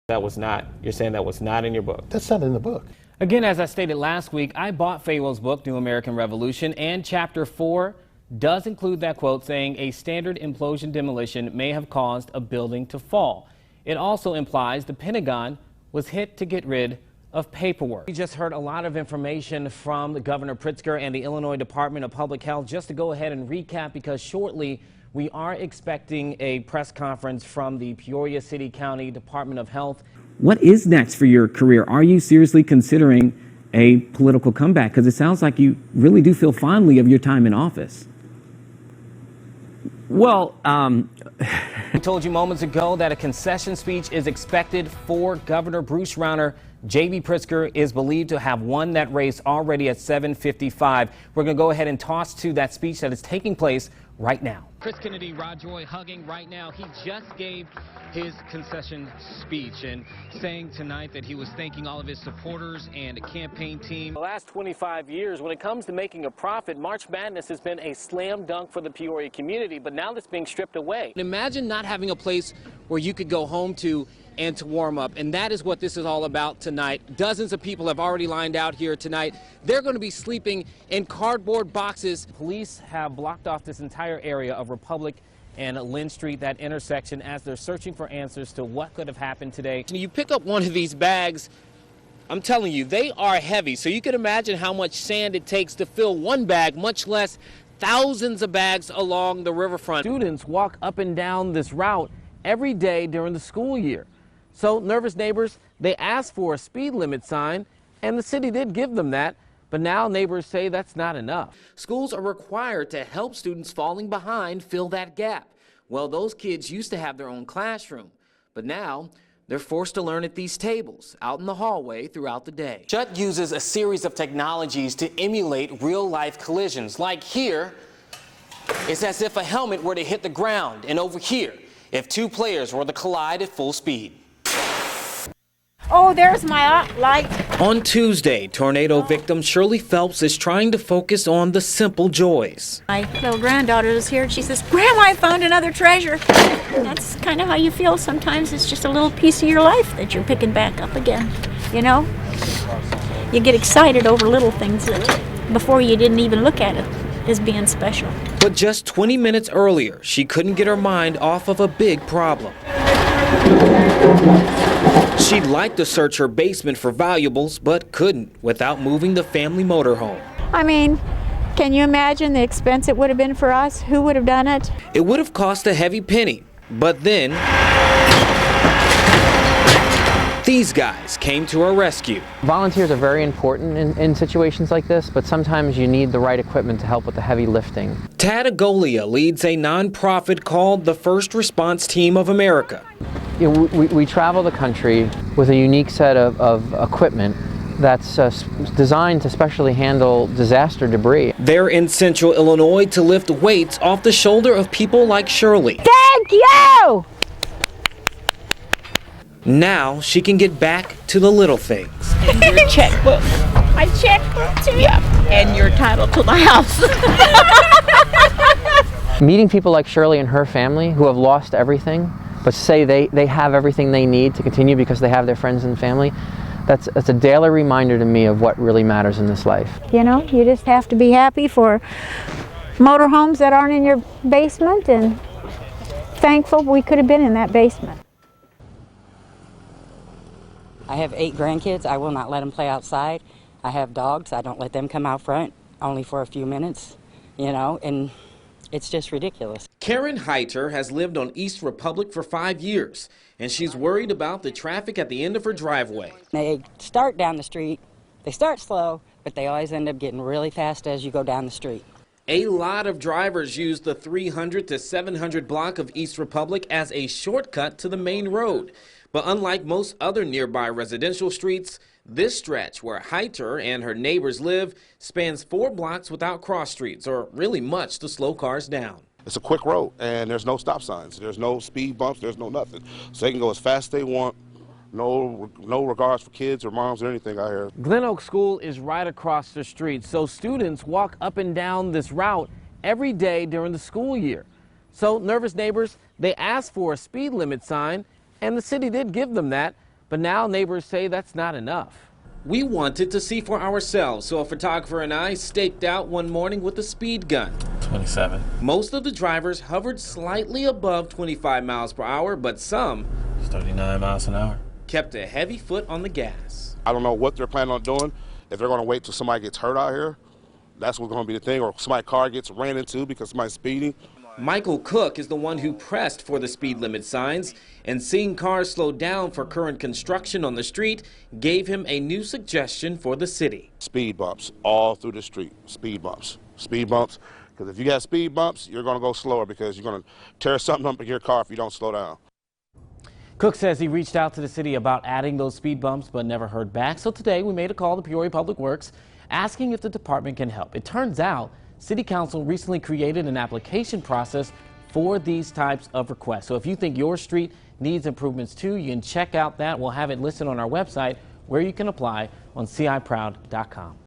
You're saying that was not in your book? That's not in the book. Again, as I stated last week, I bought Faywell's book, New American Revolution, and Chapter 4 does include that quote saying a standard implosion demolition may have caused a building to fall. It also implies the Pentagon was hit to get rid of paperwork. We just heard a lot of information from Governor Pritzker and the Illinois Department of Public Health. Just to go ahead and recap, because shortly we are expecting a press conference from the Peoria City County Department of Health. What is next for your career? Are you seriously considering a political comeback? Because it sounds like you really do feel fondly of your time in office. Well, I told you moments ago that a concession speech is expected for Governor Bruce Rauner. J.B. Pritzker is believed to have won that race already at 7:55. We're going to go ahead and toss to that speech that is taking place right now. Chris Kennedy, Rod Joy hugging right now. He just gave his concession speech and saying tonight that he was thanking all of his supporters and campaign team. The last 25 years, when it comes to making a profit, March Madness has been a slam dunk for the Peoria community, but now that's being stripped away. Imagine not having a place where you could go home to and to warm up, and that is what this is all about tonight. Dozens of people have already lined out here tonight. They're going to be sleeping in cardboard boxes. Police have blocked off this entire area of Republic and Lynn Street, that intersection, as they're searching for answers to what could have happened today. You pick up one of these bags, I'm telling you, they are heavy, so you can imagine how much sand it takes to fill one bag, much less thousands of bags along the riverfront. Students walk up and down this route every day during the school year. So nervous neighbors, they asked for a speed limit sign, and the city did give them that, but now neighbors say that's not enough. Schools are required to help students falling behind fill that gap. Well, those kids used to have their own classroom, but now they're forced to learn at these tables out in the hallway throughout the day. Shut uses a series of technologies to emulate real-life collisions. Like here, it's as if a helmet were to hit the ground, and over here, if two players were to collide at full speed. Oh, there's my light. On Tuesday, tornado victim Shirley Phelps is trying to focus on the simple joys. My little granddaughter is here, and she says, Grandma, I found another treasure. And that's kind of how you feel sometimes. It's just a little piece of your life that you're picking back up again, you know? You get excited over little things that before you didn't even look at it as being special. But just 20 minutes earlier, she couldn't get her mind off of a big problem. She'd like to search her basement for valuables, but couldn't without moving the family motorhome. I mean, can you imagine the expense it would have been for us? Who would have done it? It would have cost a heavy penny, but then these guys came to our rescue. Volunteers are very important in situations like this, but sometimes you need the right equipment to help with the heavy lifting. Tad Agolia leads a nonprofit called the First Response Team of America. You know, we travel the country with a unique set of equipment that's designed to specially handle disaster debris. They're in Central Illinois to lift weights off the shoulder of people like Shirley. Thank you! Now she can get back to the little things. And your checkbook. My checkbook too? Yeah. And your title to the house. Meeting people like Shirley and her family who have lost everything, but say they have everything they need to continue because they have their friends and family, that's a daily reminder to me of what really matters in this life. You know, you just have to be happy for motorhomes that aren't in your basement, and thankful we could have been in that basement. I have 8 grandkids. I will not let them play outside. I have dogs. I don't let them come out front, only for a few minutes, you know, and it's just ridiculous. Karen Heiter has lived on East Republic for 5 years, and she's worried about the traffic at the end of her driveway. They start down the street. They start slow, but they always end up getting really fast as you go down the street. A lot of drivers use the 300 to 700 block of East Republic as a shortcut to the main road. But unlike most other nearby residential streets, this stretch where Heiter and her neighbors live spans 4 blocks without cross streets or really much to slow cars down. It's a quick road and there's no stop signs. There's no speed bumps. There's no nothing. So they can go as fast as they want. No regards for kids or moms or anything out here. Glen Oak School is right across the street, so students walk up and down this route every day during the school year. So nervous neighbors, they asked for a speed limit sign, and the city did give them that, But now neighbors say that's not enough. We wanted to see for ourselves, so a photographer and I staked out one morning with a speed gun. 27. Most of the drivers hovered slightly above 25 miles per hour, but some 39 miles an hour. kept a heavy foot on the gas. I don't know what they're planning on doing. If they're going to wait till somebody gets hurt out here, that's what's going to be the thing, or somebody's car gets ran into because somebody's speeding. Michael Cook is the one who pressed for the speed limit signs, and seeing cars slow down for current construction on the street gave him a new suggestion for the city. Speed bumps all through the street. Speed bumps. Speed bumps. Because if you got speed bumps, you're going to go slower because you're going to tear something up in your car if you don't slow down. Cook says he reached out to the city about adding those speed bumps but never heard back. So today we made a call to Peoria Public Works asking if the department can help. It turns out City Council recently created an application process for these types of requests. So if you think your street needs improvements too, you can check out that. We'll have it listed on our website where you can apply on ciproud.com.